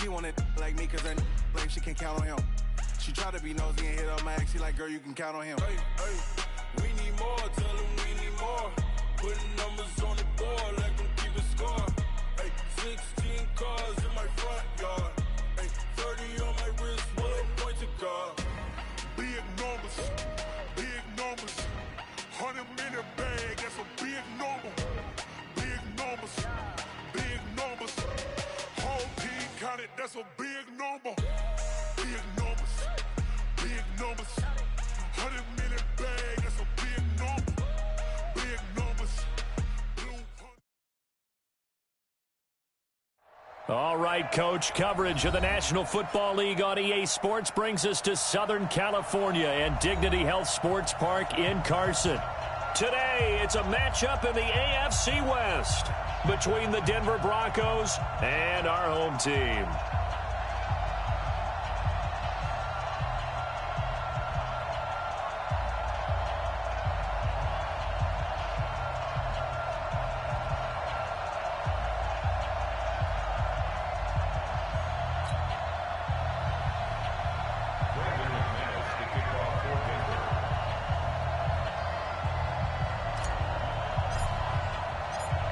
She wanted like me cause her like she can't count on him. She try to be nosy and hit up my ex. She like, girl, you can count on him. Hey, hey, we need more. Tell them we need more. Putting numbers on the board, let them keep it score. Hey, 16 cars in my front yard. Hey, 30 on my wrist, one point to God. Big numbers, big numbers. 100-minute bag, that's a big number. Big numbers, big numbers. Whole team counted, that's a big number. Big numbers, big numbers. 100-minute bag, that's a big number. Big numbers. All right, Coach, coverage of the National Football League on EA Sports brings us to Southern California and Dignity Health Sports Park in Carson. Today, it's a matchup in the AFC West between the Denver Broncos and our home team.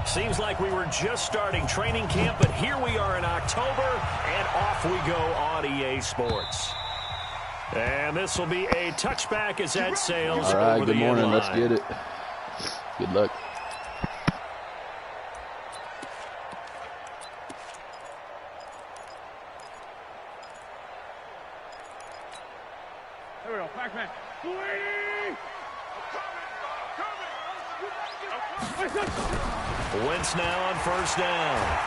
Seems like we were just starting training camp, but here we are in October, and off we go on EA Sports. And this will be a touchback as that sails over the end line. All right, good morning. Let's get it. Good luck. There we go. Back. Wentz now on first down.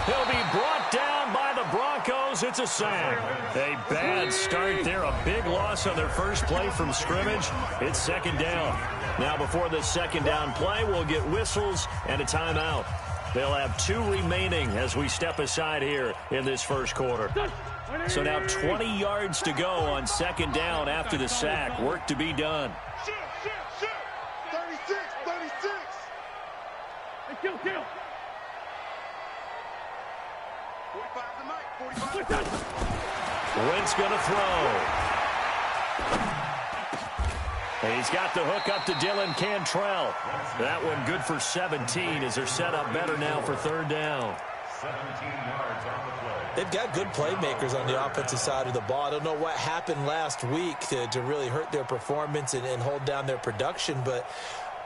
He'll be brought down by the Broncos. It's a sack. A bad start there. A big loss on their first play from scrimmage. It's second down. Now before the second down play, we'll get whistles and a timeout. They'll have 2 remaining as we step aside here in this first quarter. So now 20 yards to go on second down after the sack. Work to be done. Kill. 45 the mic. 45. Wentz going to throw. He's got the hook up to Dylan Cantrell. That one good for 17 as they're set up better now for third down. 17 yards on the play. They've got good playmakers on the offensive side of the ball. I don't know what happened last week to really hurt their performance and hold down their production, but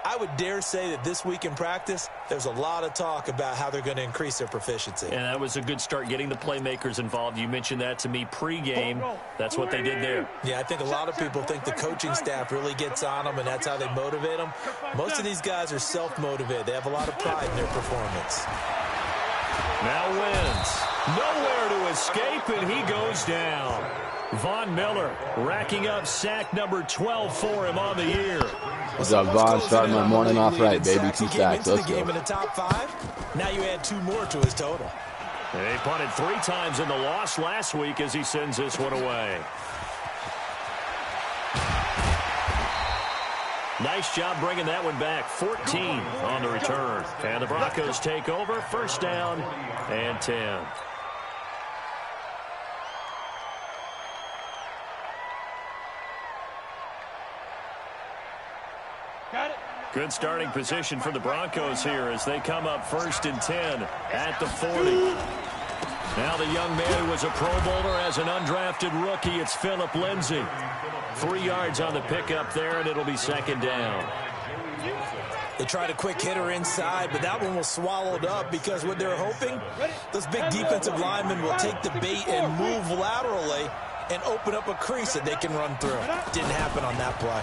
I would dare say that this week in practice, there's a lot of talk about how they're going to increase their proficiency. And that was a good start, getting the playmakers involved. You mentioned that to me pregame. That's what they did there. Yeah, I think a lot of people think the coaching staff really gets on them, and that's how they motivate them. Most of these guys are self-motivated. They have a lot of pride in their performance. Now Wentz. Nowhere to escape, and he goes down. Von Miller racking up sack number 12 for him on the year. What's up, Vaughn? Starting my morning off right, baby. 2 sacks. Let's go. In the top 5. Now you add 2 more to his total. And he punted 3 times in the loss last week as he sends this one away. Nice job bringing that one back. 14 on the return. And the Broncos take over. First down and 10. Good starting position for the Broncos here as they come up first and 10 at the 40. Now the young man who was a Pro Bowler as an undrafted rookie, it's Phillip Lindsay. 3 yards on the pickup there, and it'll be second down. They tried a quick hitter inside, but that one was swallowed up because what they're hoping, those big defensive linemen will take the bait and move laterally and open up a crease that they can run through. Didn't happen on that play.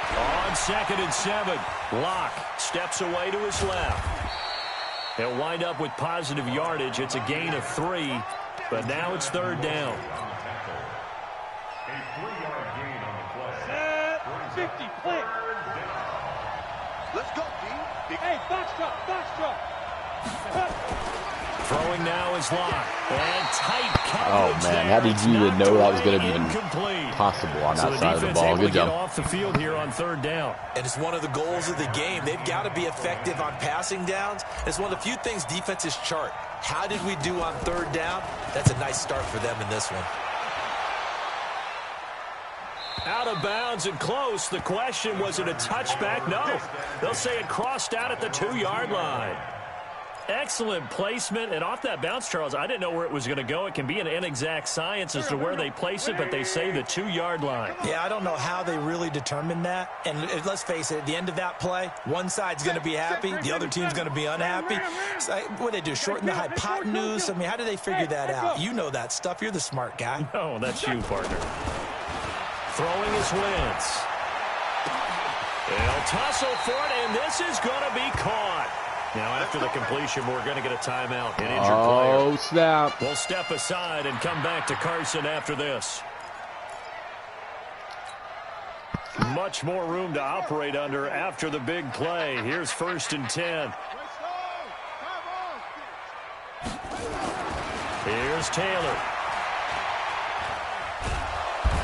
On second and 7, Locke steps away to his left. They'll wind up with positive yardage. It's a gain of 3, but now it's third down. A 3-yard gain on the play. Set 50, play. Let's go, D. Hey, box truck. Throwing now is Locke. And tight coverage. Oh, man. How did you even know that was going to be possible on that side of the ball? Good job. Off the field here on third down. And it's one of the goals of the game. They've got to be effective on passing downs. It's one of the few things defenses chart. How did we do on third down? That's a nice start for them in this one. Out of bounds and close. The question, was it a touchback? No. They'll say it crossed out at the 2-yard line. Excellent placement. And off that bounce, Charles, I didn't know where it was going to go. It can be an inexact science as to where they place it, but they say the 2-yard line. Yeah, I don't know how they really determined that. And let's face it, at the end of that play, one side's going to be happy, the other team's going to be unhappy. So, what do they do, shorten the hypotenuse? I mean, how do they figure that out? You know that stuff. You're the smart guy. No, that's you, partner. Throwing his Wentz. They'll tussle for it, and this is going to be caught. Now, after the completion, we're going to get a timeout. An injured player. Oh, snap. We'll step aside and come back to Carson after this. Much more room to operate under after the big play. Here's 1st and 10. Here's Taylor.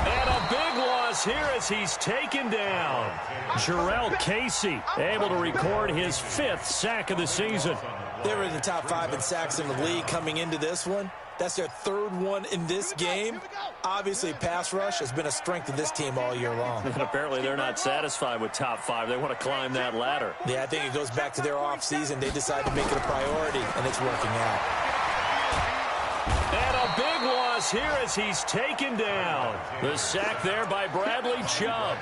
And a big loss here as he's taken down. Jarrell Casey able to record his 5th sack of the season. They were in the top 5 in sacks in the league coming into this one. That's their 3rd one in this game. Obviously, pass rush has been a strength of this team all year long. And apparently they're not satisfied with top 5. They want to climb that ladder. Yeah, I think it goes back to their offseason. They decided to make it a priority, and it's working out. And a big loss here as he's taken down. The sack there by Bradley Chubb.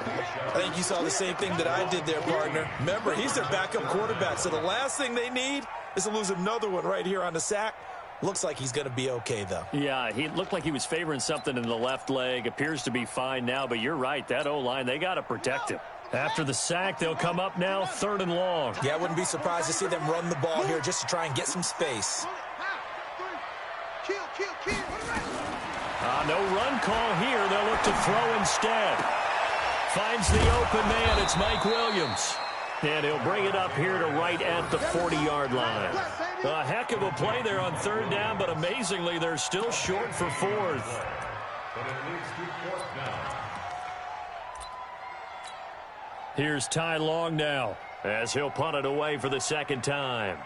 I think you saw the same thing that I did there, partner. Remember, he's their backup quarterback, so the last thing they need is to lose another one right here on the sack. Looks like he's going to be okay, though. Yeah, he looked like he was favoring something in the left leg. Appears to be fine now, but you're right. That O-line, they got to protect him. After the sack, they'll come up now 3rd and long. Yeah, I wouldn't be surprised to see them run the ball here just to try and get some space. No run call here. They'll look to throw instead. Finds the open man. It's Mike Williams. And he'll bring it up here to right at the 40-yard line. A heck of a play there on 3rd down, but amazingly, they're still short for 4th. Here's Ty Long now as he'll punt it away for the 2nd time.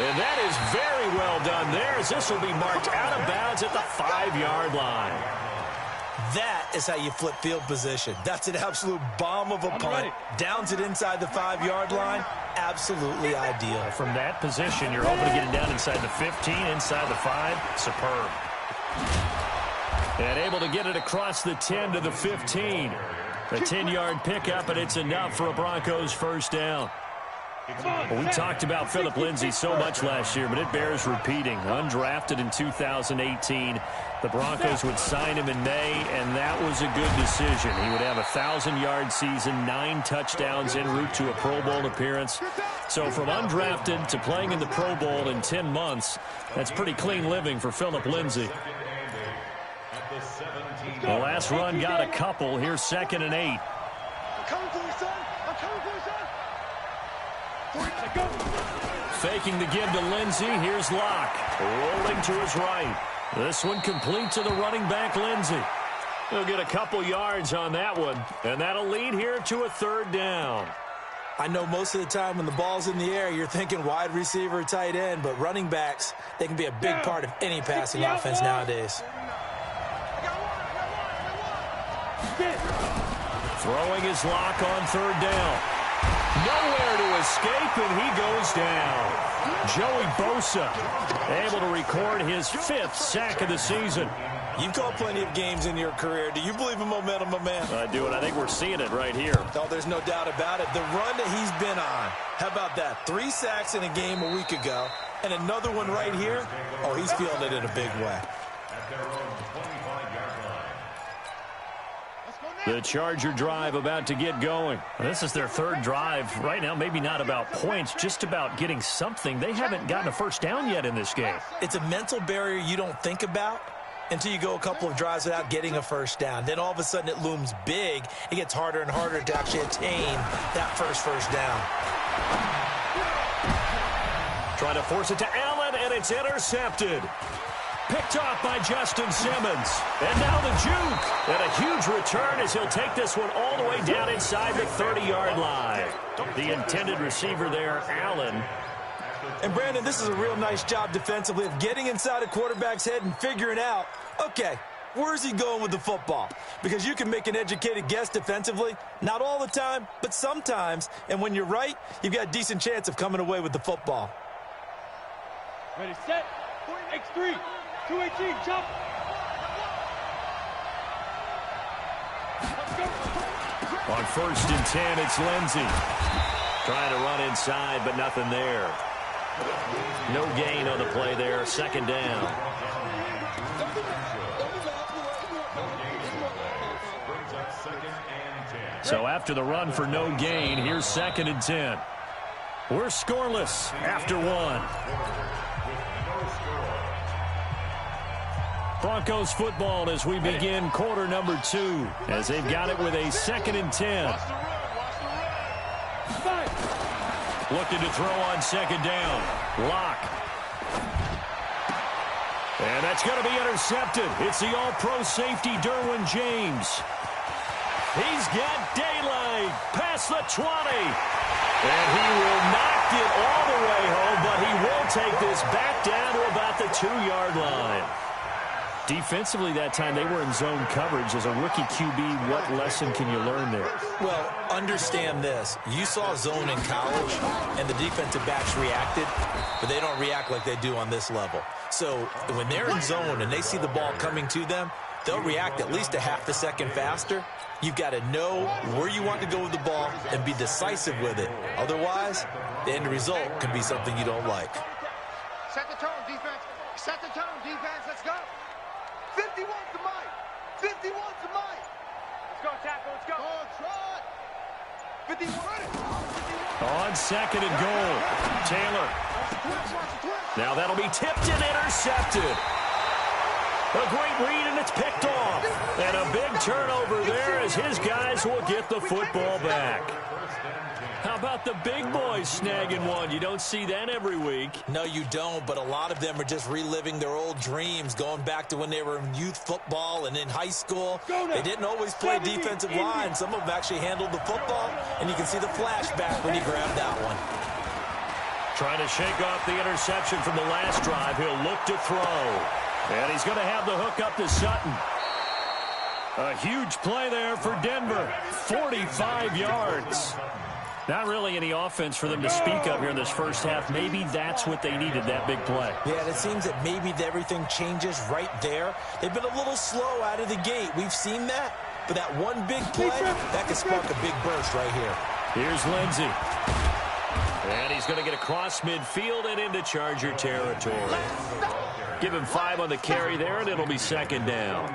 And that is very well done there, as this will be marked out of bounds at the 5-yard line. That is how you flip field position. That's an absolute bomb of a punt. Downs it inside the 5-yard line. Absolutely ideal. From that position, you're hoping to get it down inside the 15, inside the 5. Superb. And able to get it across the 10 to the 15. A 10-yard pickup, and it's enough for a Broncos 1st down. Well, we talked about Phillip Lindsay so much last year, but it bears repeating. Undrafted in 2018. The Broncos would sign him in May, and that was a good decision. He would have a 1,000-yard season, 9 touchdowns en route to a Pro Bowl appearance. So from undrafted to playing in the Pro Bowl in 10 months, that's pretty clean living for Phillip Lindsay. The last run got a couple. Here's 2nd and 8. I'm coming for you, son. I'm coming for you, son. Faking the give to Lindsay. Here's Locke. Rolling to his right. This one complete to the running back, Lindsay. He'll get a couple yards on that one. And that'll lead here to a 3rd down. I know most of the time when the ball's in the air, you're thinking wide receiver, tight end. But running backs, they can be a big part of any passing offense nowadays. Throwing his Locke on 3rd down. Nowhere to escape, and he goes down. Joey Bosa able to record his 5th sack of the season. You've called plenty of games in your career. Do you believe in momentum, my man? I do, and I think we're seeing it right here. Oh, there's no doubt about it. The run that he's been on. How about that? 3 sacks in a game a week ago, and another one right here. Oh, he's feeling it in a big way. The Charger drive about to get going. This is their 3rd drive. Right now, maybe not about points, just about getting something. They haven't gotten a 1st down yet in this game. It's a mental barrier you don't think about. until you go a couple of drives without getting a first down. Then all of a sudden it looms big. It gets harder and harder to actually attain that first down. Trying to force it to Allen, and it's intercepted. Picked off by Justin Simmons. And now the juke. And a huge return as he'll take this one all the way down inside the 30-yard line. The intended receiver there, Allen. And, Brandon, this is a real nice job defensively of getting inside a quarterback's head and figuring out, okay, where's he going with the football? Because you can make an educated guess defensively. Not all the time, but sometimes. And when you're right, you've got a decent chance of coming away with the football. Ready, set, X3, 218, jump. On 1st and 10, it's Lindsey. Trying to run inside, but nothing there. No gain on the play there, 2nd down. So after the run for no gain, here's 2nd and 10. We're scoreless after 1. Broncos football as we begin quarter number 2, as they've got it with a 2nd and 10. Looking to throw on 2nd down. Lock. And that's going to be intercepted. It's the all-pro safety, Derwin James. He's got daylight past the 20. And he will knock it all the way home, but he will take this back down to about the 2-yard line. Defensively that time, they were in zone coverage. As a rookie QB, what lesson can you learn there? Well, understand this. You saw zone in college, and the defensive backs reacted, but they don't react like they do on this level. So when they're in zone and they see the ball coming to them, they'll react at least a half a second faster. You've got to know where you want to go with the ball and be decisive with it. Otherwise, the end result can be something you don't like. Set the tone, defense. Set the tone, defense. Let's go. 51 to Mike. 51 to Mike. Let's go, tackle. Let's go. Oh, try. 51. On 2nd and goal, Taylor. Now that'll be tipped and intercepted. A great read, and it's picked off. And a big turnover there as his guys will get the football back. How about the big boys snagging one? You don't see that every week. No, you don't, but a lot of them are just reliving their old dreams, going back to when they were in youth football and in high school. They didn't always play defensive line. Some of them actually handled the football, and you can see the flashback when he grabbed that one. Trying to shake off the interception from the last drive. He'll look to throw. And he's going to have the hook up to Sutton. A huge play there for Denver. 45 yards. Not really any offense for them to speak of here in this first half. Maybe that's what they needed, that big play. Yeah, and it seems that maybe everything changes right there. They've been a little slow out of the gate. We've seen that. But that one big play, that could spark a big burst right here. Here's Lindsey. And he's going to get across midfield and into Charger territory. Give him 5 on the carry there, and it'll be 2nd down.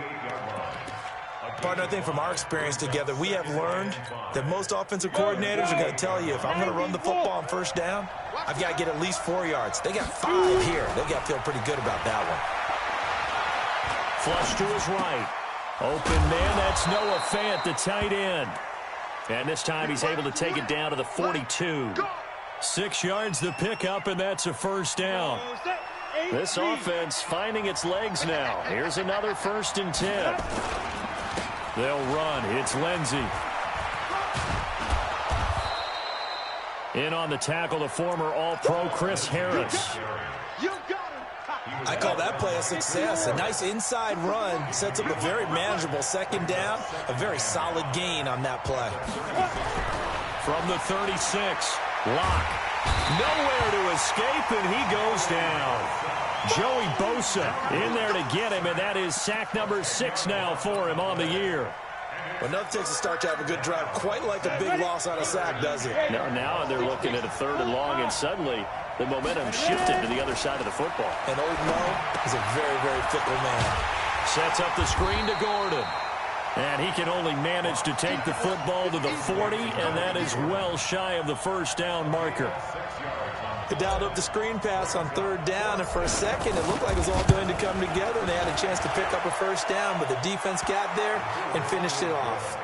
Partner, I think from our experience together, we have learned that most offensive coordinators are going to tell you, if I'm going to run the football on 1st down, I've got to get at least 4 yards. They got 5 here. They got to feel pretty good about that one. Flush to his right. Open man, that's Noah Fant, the tight end. And this time he's able to take it down to the 42. 6 yards the pickup, and that's a 1st down. This offense finding its legs now. Here's another 1st and 10. They'll run. It's Lindsey. In on the tackle, the former All-Pro Chris Harris. I call that play a success. A nice inside run sets up a very manageable 2nd down. A very solid gain on that play. From the 36, Lock. Nowhere to escape, and he goes down. Joey Bosa in there to get him, and that is sack number 6 now for him on the year. Well, nothing takes a start to have a good drive quite like a big loss on a sack, does it? No, now they're looking at a 3rd and long, and suddenly the momentum shifted to the other side of the football. And old Mo is a very, very fickle man. Sets up the screen to Gordon. And he can only manage to take the football to the 40, and that is well shy of the first down marker. They dialed up the screen pass on third down, and for a second it looked like it was all going to come together, and they had a chance to pick up a first down, but the defense got there and finished it off.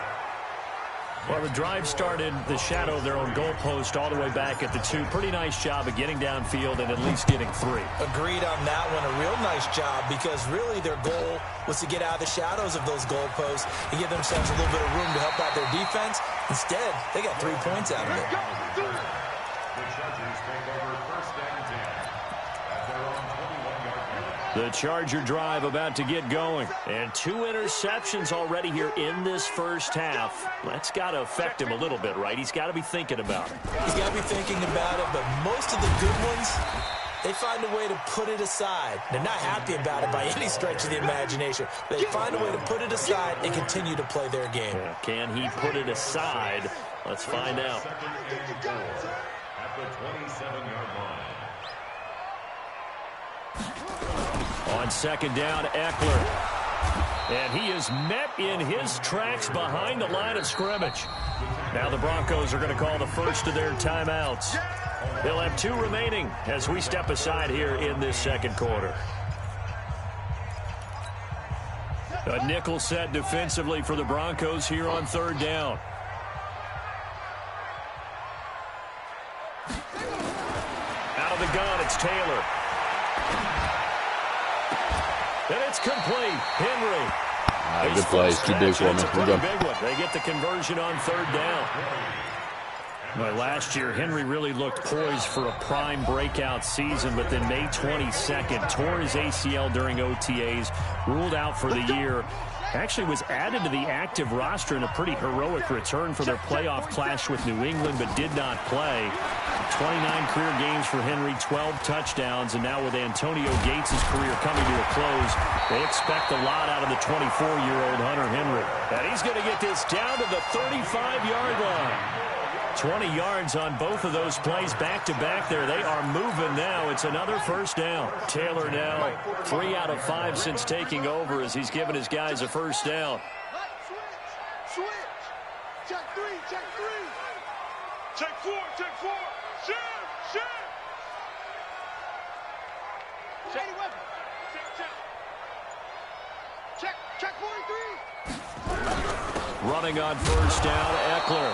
Well, the drive started the shadow of their own goalpost all the way back at the 2. Pretty nice job of getting downfield and at least getting 3. Agreed on that one. A real nice job, because really their goal was to get out of the shadows of those goalposts and give themselves a little bit of room to help out their defense. Instead, they got 3 points out of it. The Chargers take over first and 10 at their own 21-yard line. The Charger drive about to get going. And 2 interceptions already here in this first half. That's got to affect him a little bit, right? He's got to be thinking about it. He's got to be thinking about it, but most of the good ones, they find a way to put it aside. They're not happy about it by any stretch of the imagination. They find a way to put it aside and continue to play their game. Yeah, can he put it aside? Let's find out. At the 27-yard line. On second down, Eckler. And he is met in his tracks behind the line of scrimmage. Now the Broncos are going to call the first of their timeouts. They'll have 2 remaining as we step aside here in this second quarter. A nickel set defensively for the Broncos here on third down. Out of the gun, it's Taylor. And it's complete. Henry. Good play. It's too big for me. It's a pretty big one. They get the conversion on third down. Well, last year, Henry really looked poised for a prime breakout season, but then May 22nd, tore his ACL during OTAs, ruled out for the year. Actually was added to the active roster in a pretty heroic return for their playoff clash with New England, but did not play. 29 career games for Henry, 12 touchdowns, and now with Antonio Gates' career coming to a close, they expect a lot out of the 24-year-old Hunter Henry. And he's going to get this down to the 35-yard line. 20 yards on both of those plays back-to-back there. They are moving now. It's another first down. Taylor now 3 out of 5 since taking over as he's given his guys a first down. Switch. Check 3. Check 4. Shift. Shady weapon. Check 43. Running on first down, Eckler.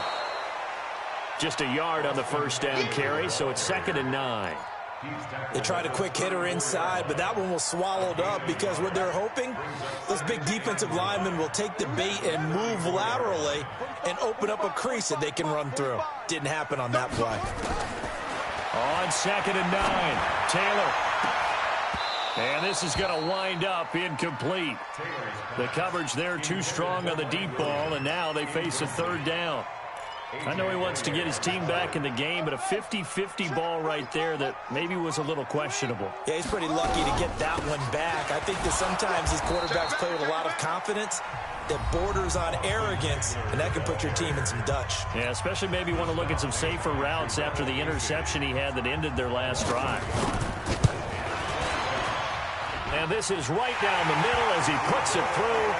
Just a yard on the first down carry, so it's 2nd and 9. They tried a quick hitter inside, but that one was swallowed up because what they're hoping, those big defensive linemen will take the bait and move laterally and open up a crease that they can run through. Didn't happen on that play. On 2nd and 9, Taylor. And this is going to wind up incomplete. The coverage there too strong on the deep ball, and now they face a third down. I know he wants to get his team back in the game, but a 50-50 ball right there that maybe was a little questionable. Yeah, he's pretty lucky to get that one back. I think that sometimes these quarterbacks play with a lot of confidence that borders on arrogance, and that can put your team in some Dutch. Yeah, especially maybe want to look at some safer routes after the interception he had that ended their last drive. And this is right down the middle as he puts it through.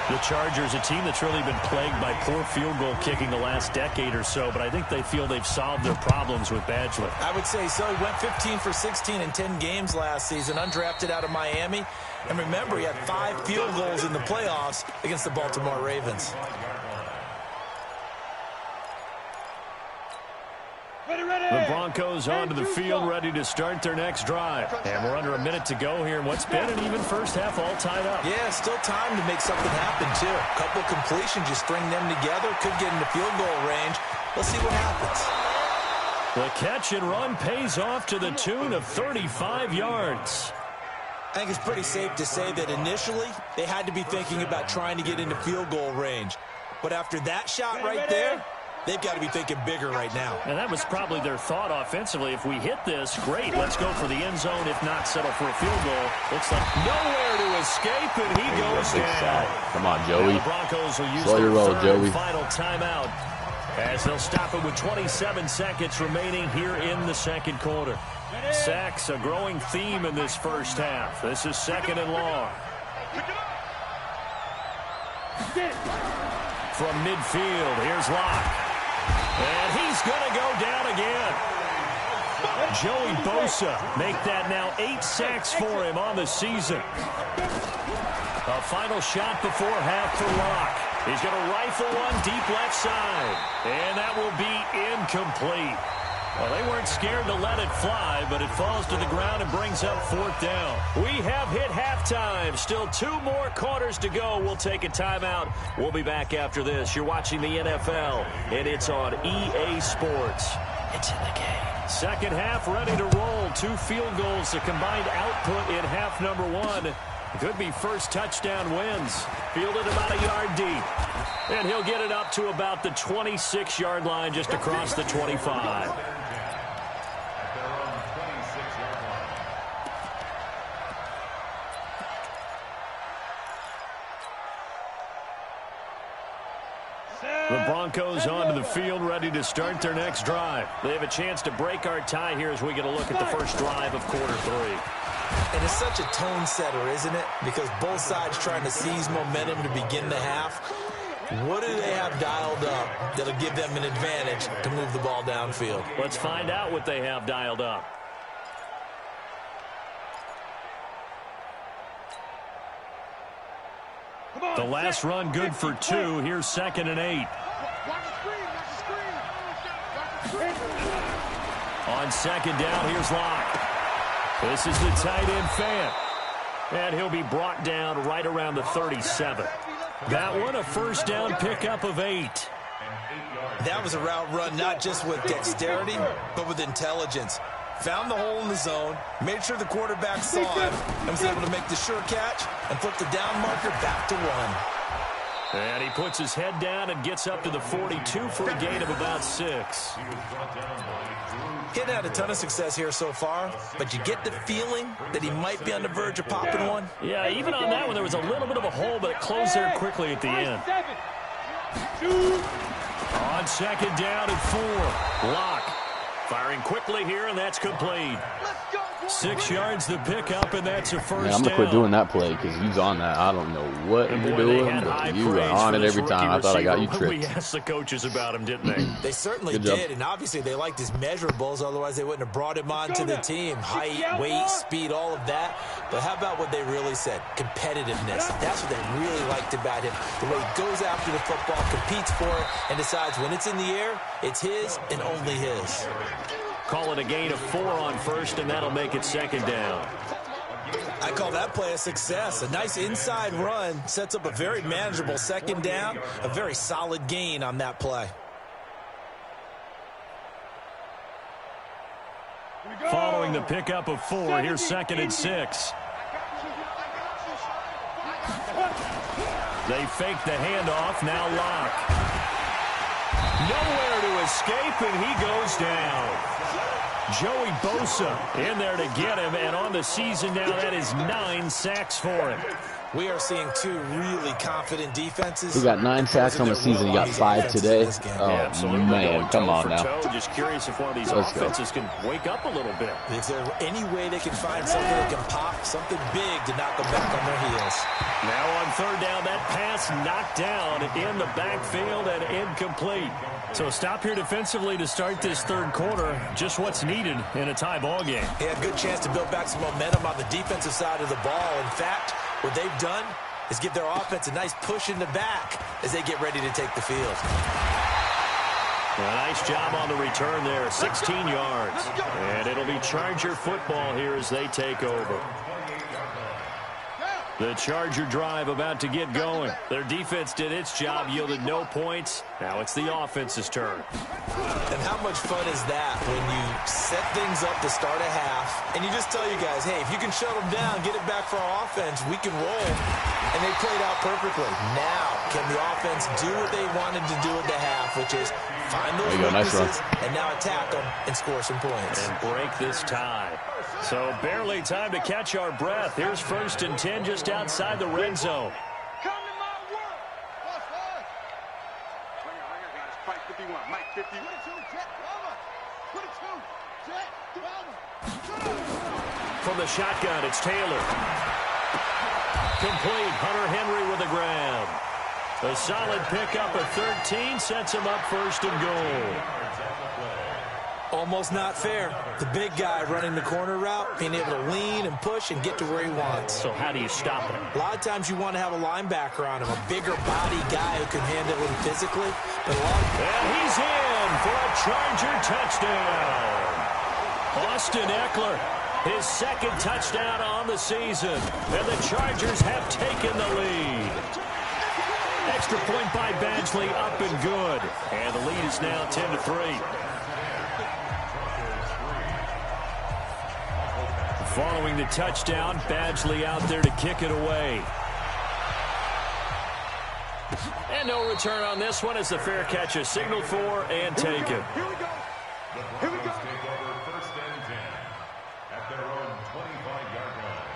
The Chargers, a team that's really been plagued by poor field goal kicking the last decade or so, but I think they feel they've solved their problems with Badgley. I would say so. He went 15 for 16 in 10 games last season, undrafted out of Miami. And remember, he had 5 field goals in the playoffs against the Baltimore Ravens. The Broncos onto the field, ready to start their next drive. And we're under a minute to go here in what's been an even first half all tied up. Yeah, still time to make something happen, too. A couple completions, you string them together, could get into field goal range. Let's see what happens. The catch and run pays off to the tune of 35 yards. I think it's pretty safe to say that initially they had to be thinking about trying to get into field goal range. But after that shot right there, they've got to be thinking bigger right now. And that was probably their thought offensively. If we hit this, great. Let's go for the end zone. If not, settle for a field goal. Looks like nowhere to escape, and he goes down. Come on, Joey. The Broncos will use Slow your roll, their Joey. final timeout as they'll stop it with 27 seconds remaining here in the second quarter. Sacks, a growing theme in this first half. This is 2nd and long. From midfield, here's Locke. And he's going to go down again. Joey Bosa make that now 8 sacks for him on the season. A final shot before half for Locke. He's going to rifle one deep left side. And that will be incomplete. Well, they weren't scared to let it fly, but it falls to the ground and brings up 4th down. We have hit halftime. Still 2 more quarters to go. We'll take a timeout. We'll be back after this. You're watching the NFL, and it's on EA Sports. It's in the game. Second half ready to roll. 2 field goals, the combined output in half number 1. Could be first touchdown wins. Fielded about a yard deep. And he'll get it up to about the 26-yard line just across the 25. The Broncos onto the field, ready to start their next drive. They have a chance to break our tie here as we get a look at the first drive of quarter 3. And it's such a tone setter, isn't it? Because both sides trying to seize momentum to begin the half. What do they have dialed up that'll give them an advantage to move the ball downfield? Let's find out what they have dialed up. The last run good for 2. Here's 2nd and 8. On 2nd down, here's Locke. This is the tight end Fant. And he'll be brought down right around the 37. That one a first down pickup of 8. That was a route run not just with dexterity, but with intelligence. Found the hole in the zone, made sure the quarterback saw him, and was able to make the sure catch and flip the down marker back to 1. And he puts his head down and gets up to the 42 for a gain of about 6. Hitting had a ton of success here so far, but you get the feeling that he might be on the verge of popping one. Yeah, even on that one, there was a little bit of a hole, but it closed there quickly at the end. On 2nd down and 4, Locke. Firing quickly here, and that's complete. 6 yards the pickup, and that's a first down. I'm going to quit doing that play because he's on that. I don't know what you're doing, but you are on it every time. I thought I got you tricked. We asked the coaches about him, didn't they? They certainly did, and obviously they liked his measurables. Otherwise, they wouldn't have brought him onto the team. Height, weight, speed, all of that. But how about what they really said? Competitiveness. That's what they really liked about him. The way he goes after the football, competes for it, and decides when it's in the air, it's his and only his. Call it a gain of 4 on first, and that'll make it 2nd down. I call that play a success. A nice inside run sets up a very manageable 2nd down, a very solid gain on that play. Following the pickup of 4, here's 2nd and 6. They fake the handoff, now Locke. Nowhere to escape, and he goes down. Joey Bosa in there to get him, and on the season now, that is 9 sacks for him. We are seeing 2 really confident defenses. He got 9 sacks on the season. He got 5 today. Oh, man. Come on now. Just curious if one of these offenses can wake up a little bit. Is there any way they can find something that can pop, something big to knock them back on their heels? Now on 3rd down, that pass knocked down in the backfield and incomplete. So stop here defensively to start this 3rd quarter. Just what's needed in a tie ball game. They had a good chance to build back some momentum on the defensive side of the ball. In fact, what they've done is give their offense a nice push in the back as they get ready to take the field. A nice job on the return there, 16 yards. And it'll be Charger football here as they take over. The Charger drive about to get going. Their defense did its job, yielded no points. Now it's the offense's turn. And how much fun is that when you set things up to start a half, and you just tell you guys, hey, if you can shut them down, get it back for our offense, we can roll. And they played out perfectly. Now, can the offense do what they wanted to do at the half, which is find those weaknesses and now attack them and score some points. And break this tie. So barely time to catch our breath. Here's 1st and 10 just outside the red zone. Come to my work. Plus 5. Ringer, guys. Fight 51. Mike 50. 22, Jet, drama. 22, Jet, drama. From the shotgun, it's Taylor. Complete. Hunter Henry with a grab. A solid pickup of 13 sets him up first and goal. Almost not fair. The big guy running the corner route, being able to lean and push and get to where he wants. So how do you stop him? A lot of times you want to have a linebacker on him, a bigger body guy who can handle him physically. But and he's in for a Charger touchdown. Austin Eckler, his second touchdown on the season. And the Chargers have taken the lead. Extra point by Badgley, up and good. And the lead is now 10-3. Following the touchdown, Badgley out there to kick it away. And no return on this one as the fair catch is signaled for and taken. Here we go. Here we go. Take over first and 10 at their own 25-yard line.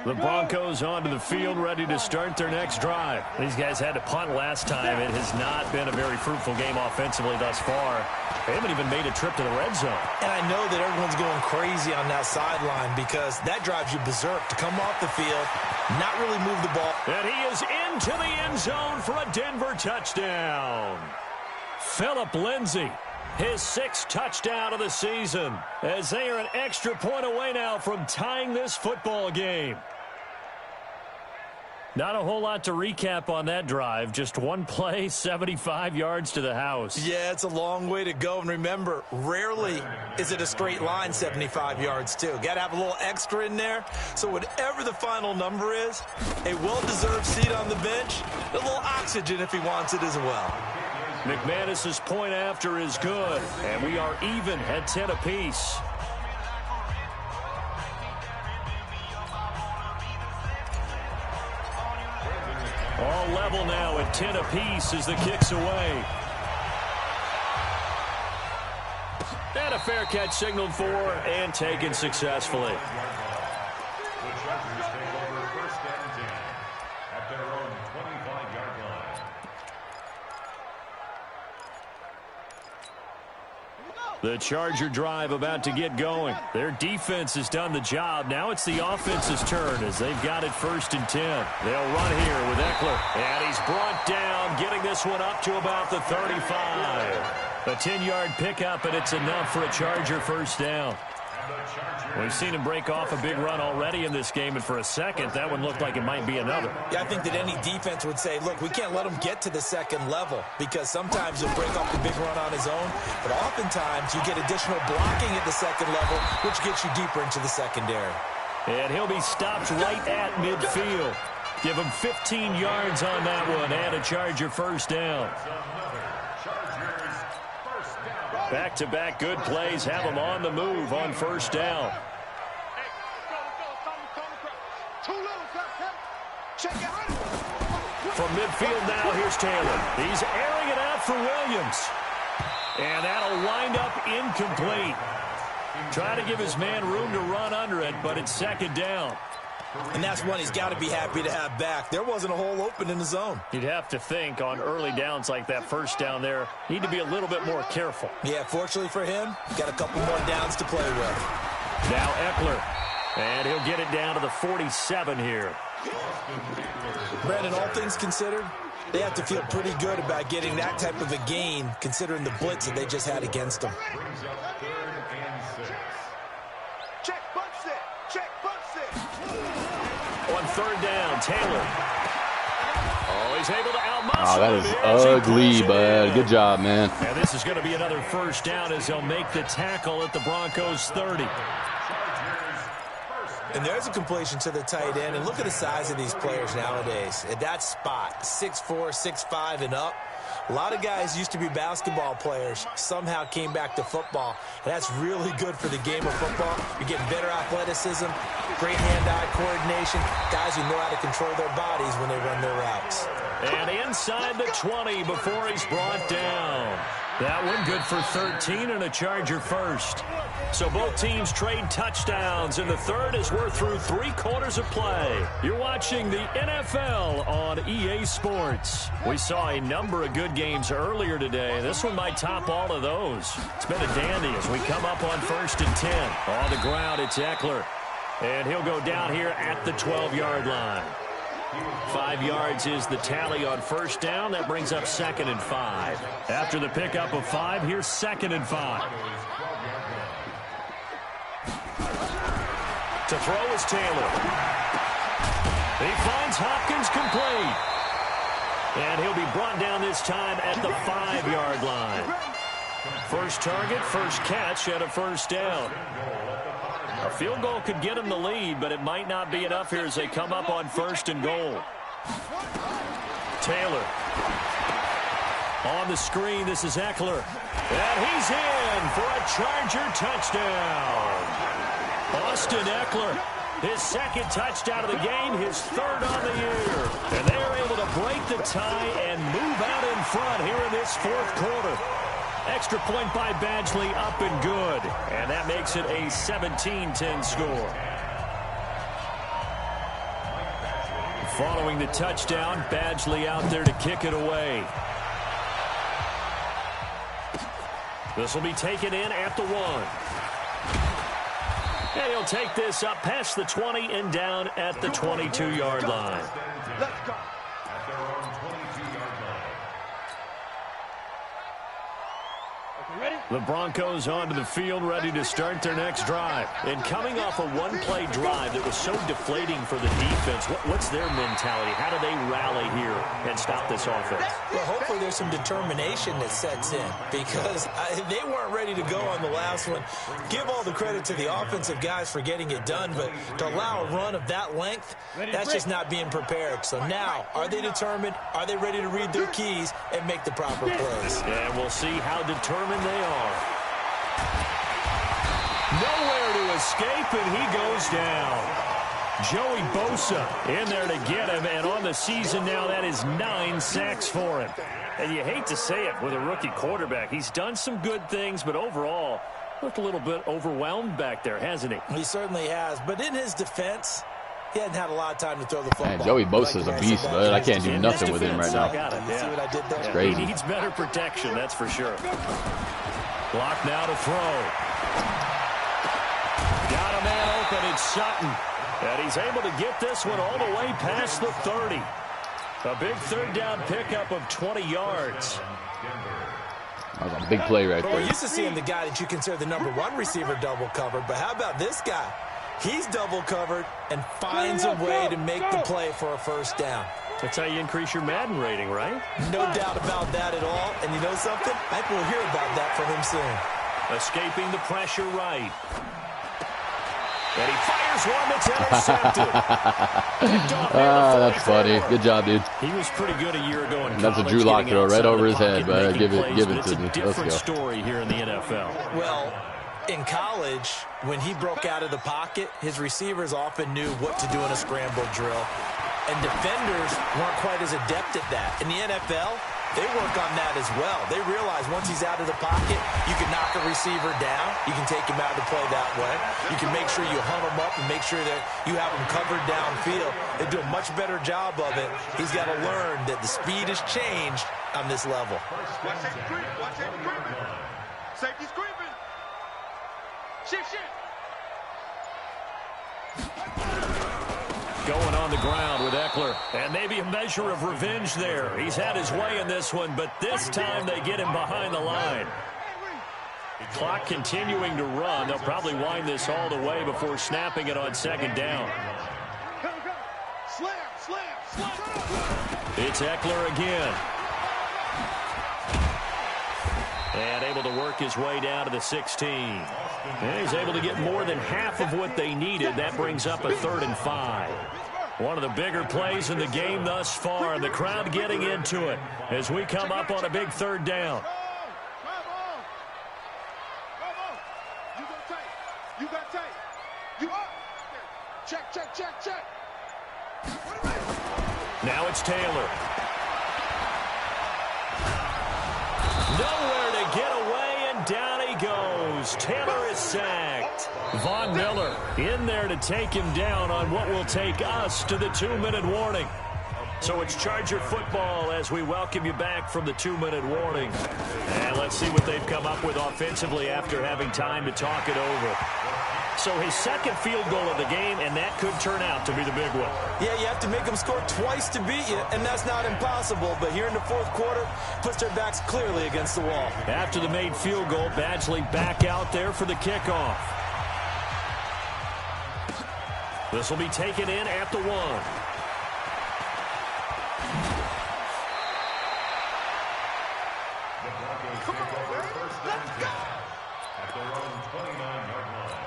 The Broncos onto the field, ready to start their next drive. These guys had to punt last time. It has not been a very fruitful game offensively thus far. They haven't even made a trip to the red zone. And I know that everyone's going crazy on that sideline because that drives you berserk to come off the field, not really move the ball. And he is into the end zone for a Denver touchdown. Phillip Lindsay, his sixth touchdown of the season, as they are an extra point away now from tying this football game. Not a whole lot to recap on that drive. Just one play, 75 yards to the house. Yeah, it's a long way to go. And remember, rarely is it a straight line 75 yards, too. Got to have a little extra in there. So whatever the final number is, a well-deserved seat on the bench, a little oxygen if he wants it as well. McManus's point after is good, and we are even at 10 apiece. All level now at 10 apiece as the kick's away. And a fair catch signaled for and taken successfully. The Chargers take over first and 10 at their own 25-yard line. The Charger drive about to get going. Their defense has done the job. Now it's the offense's turn as they've got it first and 10. They'll run here with Eckler. And he's brought down, getting this one up to about the 35. A 10-yard pickup, and it's enough for a Charger first down. We've seen him break off a big run already in this game, and for a second, that one looked like it might be another. Yeah, I think that any defense would say, look, we can't let him get to the second level because sometimes he'll break off the big run on his own, but oftentimes you get additional blocking at the second level, which gets you deeper into the secondary. And he'll be stopped right at midfield. Give him 15 yards on that one and a Charger first down. Back-to-back good plays have them on the move on first down. From midfield now, here's Taylor. He's airing it out for Williams. And that'll wind up incomplete. Trying to give his man room to run under it, but it's second down. And that's one he's got to be happy to have back. There wasn't a hole open in the zone. You'd have to think on early downs like that first down there, need to be a little bit more careful. Yeah, fortunately for him, got a couple more downs to play with. Now Eckler, and he'll get it down to the 47 here. Brandon, all things considered, they have to feel pretty good about getting that type of a gain considering the blitz that they just had against them. Check, bump set. Check, bump set. On third down, Taylor. Oh, he's able to outmuscle. Oh, that is ugly, bud. Good job, man. And this is going to be another first down as they'll make the tackle at the Broncos 30. And there's a completion to the tight end. And look at the size of these players nowadays. At that spot, 6'4", 6'5", and up. A lot of guys used to be basketball players, somehow came back to football. And that's really good for the game of football. You're getting better athleticism, great hand-eye coordination, guys who know how to control their bodies when they run their routes. And inside the 20 before he's brought down. That one good for 13 and a Charger first. So both teams trade touchdowns in the third as we're through 3 quarters of play. You're watching the NFL on EA Sports. We saw a number of good games earlier today. This one might top all of those. It's been a dandy as we come up on 1st and 10. On the ground, it's Eckler. And he'll go down here at the 12-yard line. 5 yards is the tally on first down. That brings up 2nd and 5. After the pickup of 5, here's 2nd and 5. To throw is Taylor. He finds Hopkins complete. And he'll be brought down this time at the 5-yard line. First target, first catch, and a first down. A field goal could get him the lead, but it might not be enough here as they come up on 1st and goal. Taylor. On the screen, this is Eckler. And he's in for a Charger touchdown. Austin Eckler, his 2nd touchdown of the game, his 3rd on the year. And they're able to break the tie and move out in front here in this 4th quarter. Extra point by Badgley, up and good. And that makes it a 17-10 score. Following the touchdown, Badgley out there to kick it away. This will be taken in at the 1. And he'll take this up past the 20 and down at the 22-yard line. Let's go. The Broncos onto the field, ready to start their next drive. And coming off a one-play drive that was so deflating for the defense, what's their mentality? How do they rally here and stop this offense? Well, hopefully there's some determination that sets in because they weren't ready to go on the last one. Give all the credit to the offensive guys for getting it done, but to allow a run of that length, that's just not being prepared. So now, are they determined? Are they ready to read their keys and make the proper plays? And we'll see how determined they are. Nowhere to escape, and he goes down. Joey Bosa in there to get him, and on the season now, that is 9 sacks for him. And you hate to say it with a rookie quarterback. He's done some good things, but overall, looked a little bit overwhelmed back there, hasn't he? He certainly has, but in his defense, he hadn't had a lot of time to throw the football. Man, Joey Bosa's a beast, but I can't do nothing with him right now. You see what I did there? It's crazy. He needs better protection, that's for sure. Block now to throw. Got a man open, it's Sutton. And he's able to get this one all the way past the 30. A big 3rd down pickup of 20 yards. That was a big play right We're there. used to seeing the guy that you consider the #1 receiver double covered, but how about this guy? He's double covered and finds a way to make the play for a first down. That's how you increase your Madden rating, right? No doubt about that at all. And you know something? I think we'll hear about that from him soon. Escaping the pressure right. And he fires one that's intercepted. That's funny. Good job, dude. He was pretty good a year ago in college. That's a Drew Lock throw right over his head, but give it to me. It's a different story here in the NFL. Well, in college, when he broke out of the pocket, his receivers often knew what to do in a scramble drill. And defenders weren't quite as adept at that. In the NFL, they work on that as well. They realize once he's out of the pocket, you can knock a receiver down. You can take him out of the play that way. You can make sure you hunt him up and make sure that you have him covered downfield. They do a much better job of it. He's got to learn that the speed has changed on this level. Watch him creep. Watch him creeping. Safety's creeping. Shift. Going on the ground with Eckler. And maybe a measure of revenge there. He's had his way in this one, but this time they get him behind the line. The clock continuing to run. They'll probably wind this all the way before snapping it on 2nd down. Slam. It's Eckler again. And able to work his way down to the 16. And he's able to get more than half of what they needed. That brings up a 3rd and 5. One of the bigger plays in the game thus far. The crowd getting into it as we come up on a big 3rd down. You got tape. You up. Check. Now it's Taylor. Angeles. Taylor is sacked. Von Miller in there to take him down on what will take us to the 2-minute warning. So it's Charger football as we welcome you back from the 2-minute warning. And let's see what they've come up with offensively after having time to talk it over. So his second field goal of the game, and that could turn out to be the big one. Yeah, you have to make them score twice to beat you, and that's not impossible. But here in the fourth quarter, puts their backs clearly against the wall. After the made field goal, Badgley back out there for the kickoff. This will be taken in at the 1. Come on, man. Let's go. At their own 29-yard line.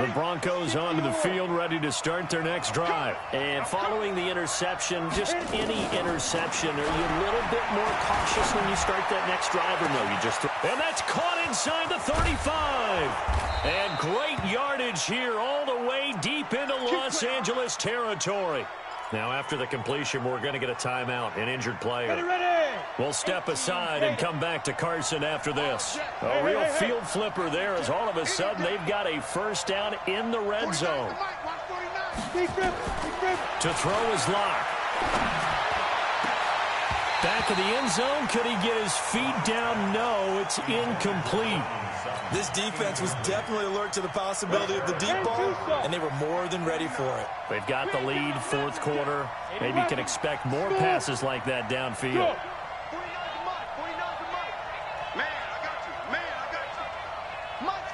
The Broncos onto the field, ready to start their next drive. And following the interception, just any interception, are you a little bit more cautious when you start that next drive, or no? You just and that's caught inside the 35. And great yardage here all the way deep into Los Angeles territory. Now, after the completion, we're going to get a timeout, an injured player. We'll step aside and come back to Carson after this. A real field flipper there as all of a sudden they've got a first down in the red zone. To throw is Locke. Back of the end zone. Could he get his feet down? No, it's incomplete. This defense was definitely alert to the possibility of the deep ball, and they were more than ready for it. They've got the lead, fourth quarter. Maybe can expect more passes like that downfield. Man, I got you. Mike's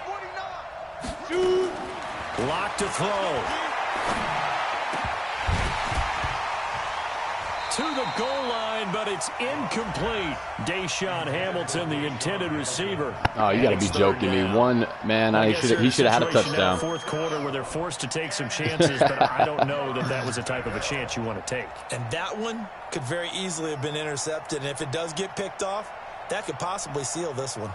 49. Lock to throw. To the goal line, but it's incomplete. Deshaun Hamilton, the intended receiver. Oh, you got to be joking me. One, man, he should have had a touchdown. Fourth quarter where they're forced to take some chances, but I don't know that was the type of a chance you want to take. And that one could very easily have been intercepted. And if it does get picked off, that could possibly seal this one.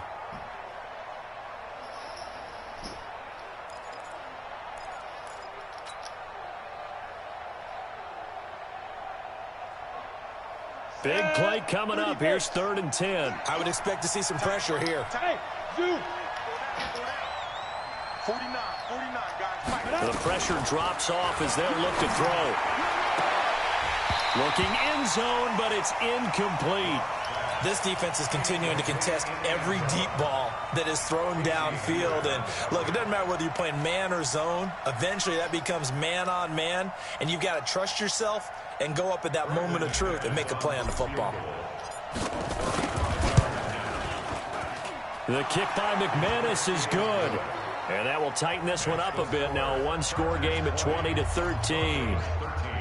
Big play coming up. Here's 3rd and 10. I would expect to see some pressure here. 49, guys. The pressure drops off as they'll look to throw. Looking end zone, but it's incomplete. This defense is continuing to contest every deep ball that is thrown downfield. And look, it doesn't matter whether you're playing man or zone. Eventually that becomes man on man, and you've got to trust yourself and go up at that moment of truth and make a play on the football. The kick by McManus is good. And that will tighten this one up a bit. Now a one-score game at 20-13.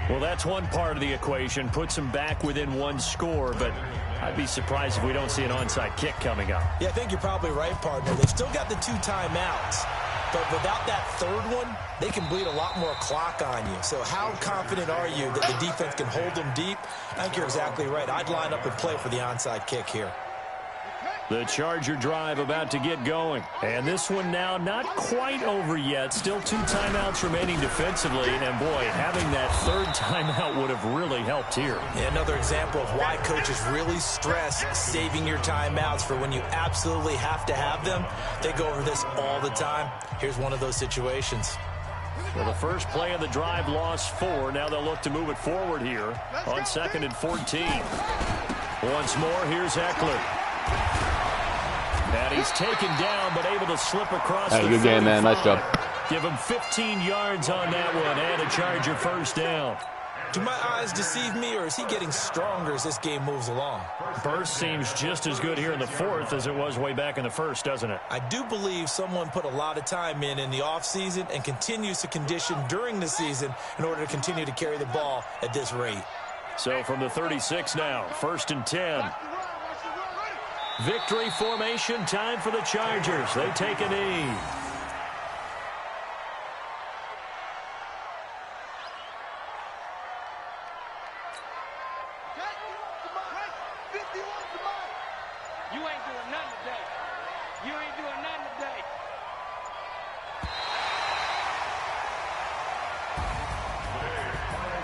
Well, that's one part of the equation. Puts them back within one score, but I'd be surprised if we don't see an onside kick coming up. Yeah, I think you're probably right, partner. They've still got the 2 timeouts. But without that third one, they can bleed a lot more clock on you. So how confident are you that the defense can hold them deep? I think you're exactly right. I'd line up and play for the onside kick here. The Charger drive about to get going. And this one now not quite over yet. Still 2 timeouts remaining defensively. And, boy, having that third timeout would have really helped here. Yeah, another example of why coaches really stress saving your timeouts for when you absolutely have to have them. They go over this all the time. Here's one of those situations. Well, the first play of the drive lost 4. Now they'll look to move it forward here on 2nd and 14. Once more, here's Eckler. And he's taken down, but able to slip across the 45. Good game, man. Nice job. Give him 15 yards on that one, and a Charger first down. Do my eyes deceive me, or is he getting stronger as this game moves along? Burst seems just as good here in the 4th as it was way back in the 1st, doesn't it? I do believe someone put a lot of time in the offseason and continues to condition during the season in order to continue to carry the ball at this rate. So from the 36 now, 1st and 10. Victory formation time for the Chargers. They take a knee. You ain't doing nothing today. You ain't doing nothing today.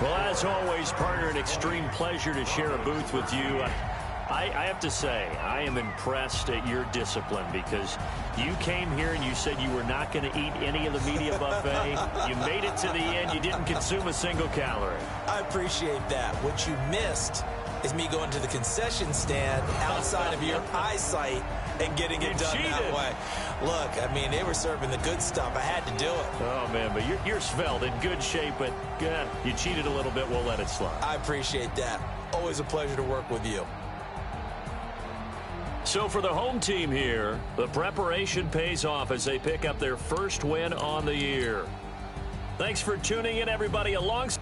Well, as always, partner, an extreme pleasure to share a booth with you. I have to say, I am impressed at your discipline because you came here and you said you were not going to eat any of the media buffet. You made it to the end. You didn't consume a single calorie. I appreciate that. What you missed is me going to the concession stand outside of your eyesight and getting it done that way. Look, I mean, they were serving the good stuff. I had to do it. Oh, man, but you're svelte, in good shape, but you cheated a little bit. We'll let it slide. I appreciate that. Always a pleasure to work with you. So for the home team here, the preparation pays off as they pick up their first win on the year. Thanks for tuning in, everybody. Alongside